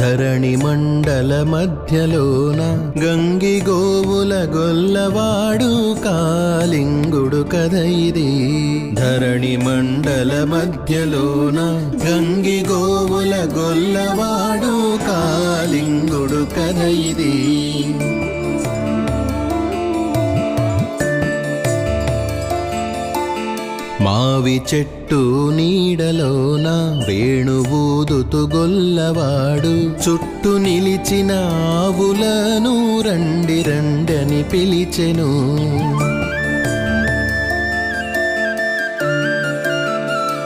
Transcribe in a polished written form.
ధరణి మండల మధ్యలోన గంగి గోవుల గొల్లవాడు కాలింగుడు కథ ఇది. ధరణి మండల మధ్యలోన గంగి గోవుల గొల్లవాడు కాలింగుడు కథ ఇది. మావి చెట్టు నీడలోన వేణువూదుతు గొల్లవాడు చుట్టూ నిలిచిన ఆవులను రండి రండని పిలిచెను.